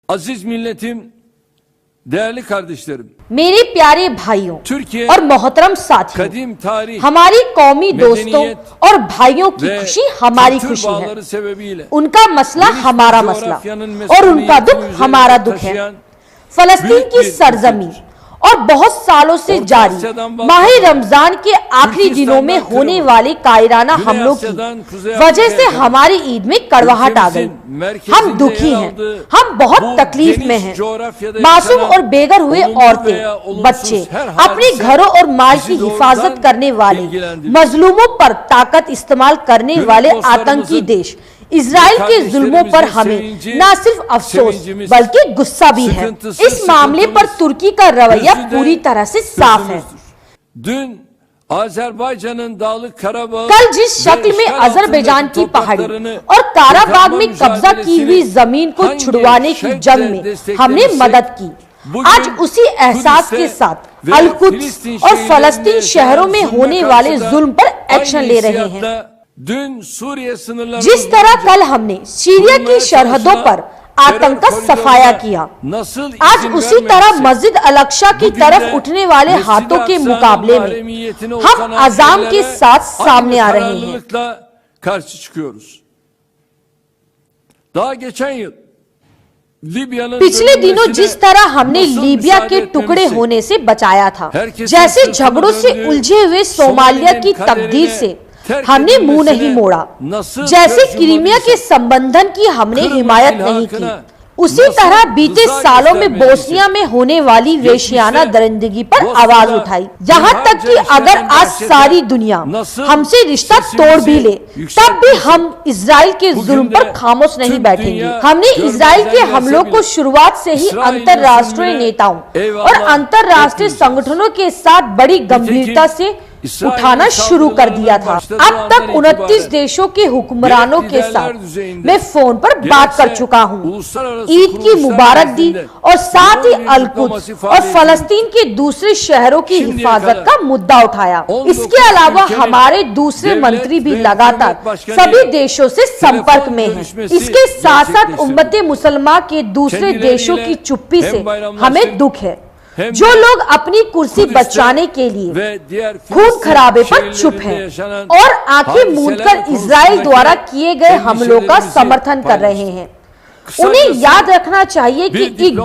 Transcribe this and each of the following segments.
Aziz milletim, değerli kardeşlerim, मेरे प्यारे भाइयों Türkiye और मोहतरम साथियों, kadim tarih हमारी कौमी दोस्तों medeniyet और भाइयों की ve खुशी हमारी kültür खुशी है। bağları sebebiyle उनका मसला geniş हमारा bir मसला coğrafyanın और उनका दुख mesuliyetini हमारा üzerinde दुख है। taşıyan फलस्तीन büyük की bir सरजमीन ülkedir। और बहुत सालों से Orta जारी Asya'dan माह Balkan'a, रमजान के आखिरी दिनों में Türkistan'dan होने Kırım'a, वाले कायराना Güney हमलों Asya'dan Kuzey की वजह से Afrika'ya kadar हमारी ईद में कड़वाहट आ गई। ülkemizin merkezinde हम दुखी yer हैं, aldığı हम बहुत bu तकलीफ geniş में हैं। coğrafyada मासूम yaşanan और बेघर हुए olumlu veya औरतें, olumsuz बच्चे her अपने hadise घरों और माल की bizi हिफाजत doğrudan करने वाले ilgilendirir. मजलूमों पर ताकत इस्तेमाल करने Gönül वाले dostlarımızın आतंकी देश इजराइल के जुल्मों पर हमें न सिर्फ अफसोस बल्कि गुस्सा भी है। इस मामले पर तुर्की का रवैया पूरी तरह से साफ है। Dün Azerbaycan'ın Dağlık Karabağ कल जिस शक्ल में अजरबैजान की पहाड़ी और काराबाग में कब्जा की हुई जमीन को छुड़वाने की जंग में हमने मदद की, आज उसी एहसास के साथ अल-कुद्स और फलस्तीन शहरों में होने वाले जुल्म पर एक्शन ले रहे हैं। जिस तरह कल हमने सीरिया की सरहदों पर आतंक का सफाया किया, आज उसी तरह मस्जिद अल-अक्सा की तरफ उठने वाले हाथों के मुकाबले में हम अज़ाम के साथ सामने आ रहे हैं। पिछले दिनों जिस तरह हमने लीबिया के टुकड़े होने से बचाया था, जैसे झगड़ों से उलझे हुए सोमालिया की तकदीर से हमने मुंह नहीं मोड़ा, जैसे क्रीमिया के संबंधन की हमने हिमायत नहीं की, उसी तरह बीते सालों में बोस्निया में होने वाली वेश्याना दरिंदगी पर आवाज उठाई। यहाँ तक कि अगर आज सारी दुनिया हमसे रिश्ता तोड़ भी ले, तब भी हम इजराइल के जुल्म पर खामोश नहीं बैठेंगे। हमने इजराइल के हमलों को शुरुआत से ही अंतर्राष्ट्रीय नेताओं और अंतर्राष्ट्रीय संगठनों के साथ बड़ी गंभीरता से उठाना शुरू कर दिया था। अब तक 29 देशों के हुक्मरानों के साथ मैं फोन पर बात कर चुका हूँ, ईद की मुबारक दी और साथ ही अल-कुद्स और फलस्तीन के दूसरे शहरों की हिफाजत का मुद्दा उठाया। इसके अलावा हमारे दूसरे मंत्री भी लगातार सभी देशों से संपर्क में हैं। इसके साथ साथ उम्मते मुसलमान के दूसरे देशों की चुप्पी से हमें दुख है। जो लोग अपनी कुर्सी बचाने के लिए खून खराबे पर चुप हैं और आंखें मूंदकर इजराइल द्वारा किए गए हमलों का समर्थन कर रहे हैं, उन्हें याद रखना चाहिए कि एक दिन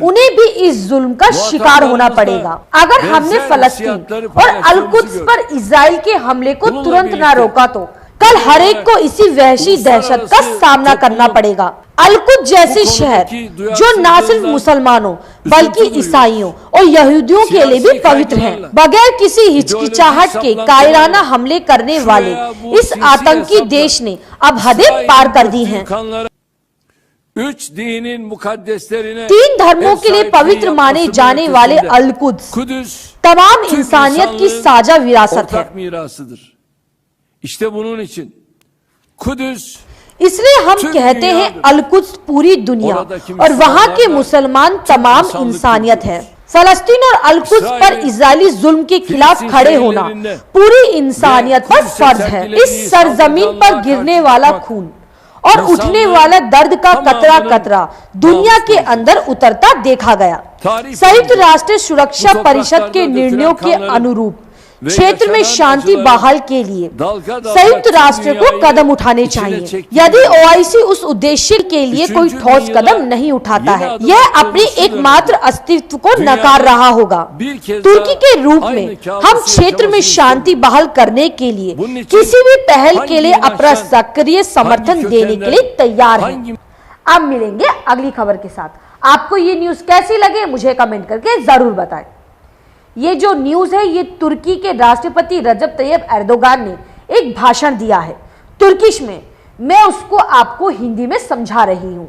उन्हें भी इस जुल्म का शिकार होना पड़ेगा। अगर हमने फलस्तीन और अल-कुद्स पर इजराइल के हमले को तुरंत न रोका तो कल हर एक को इसी वहशी दहशत का सामना करना पड़ेगा। अल-कुद्स जैसे शहर जो न सिर्फ मुसलमानों बल्कि ईसाइयों और यहूदियों के लिए भी पवित्र हैं, बगैर किसी हिचकिचाहट के कायराना हमले करने वाले इस आतंकी देश ने अब हदें पार कर दी हैं। 3 धर्मों के लिए पवित्र माने जाने वाले अल-कुद्स तमाम इंसानियत की साझा विरासत है। इसलिए हम कहते हैं अल-कुद्स पूरी दुनिया और वहाँ के मुसलमान तमाम इंसानियत है। फलस्तीन और अल-कुद्स पर इजरायली जुल्म के खिलाफ खड़े होना पूरी इंसानियत पर फर्ज है। इस सरजमीन पर गिरने वाला खून और उठने वाला दर्द का कतरा कतरा दुनिया के अंदर उतरता देखा गया। संयुक्त राष्ट्र सुरक्षा परिषद के निर्णयों के अनुरूप क्षेत्र में शांति बहाल के लिए संयुक्त राष्ट्र को कदम उठाने चाहिए। यदि ओआईसी उस उद्देश्य के लिए कोई ठोस कदम नहीं उठाता है, यह अपने एकमात्र अस्तित्व को नकार रहा होगा। तुर्की के रूप में हम क्षेत्र में शांति बहाल करने के लिए किसी भी पहल के लिए अपना सक्रिय समर्थन देने के लिए तैयार हैं। अब मिलेंगे अगली खबर के साथ। आपको ये न्यूज कैसी लगे मुझे कमेंट करके जरूर बताएं। ये जो न्यूज है ये तुर्की के राष्ट्रपति रजब तैयब एर्दोगान ने एक भाषण दिया है तुर्किश में। मैं उसको आपको हिंदी में समझा रही हूं।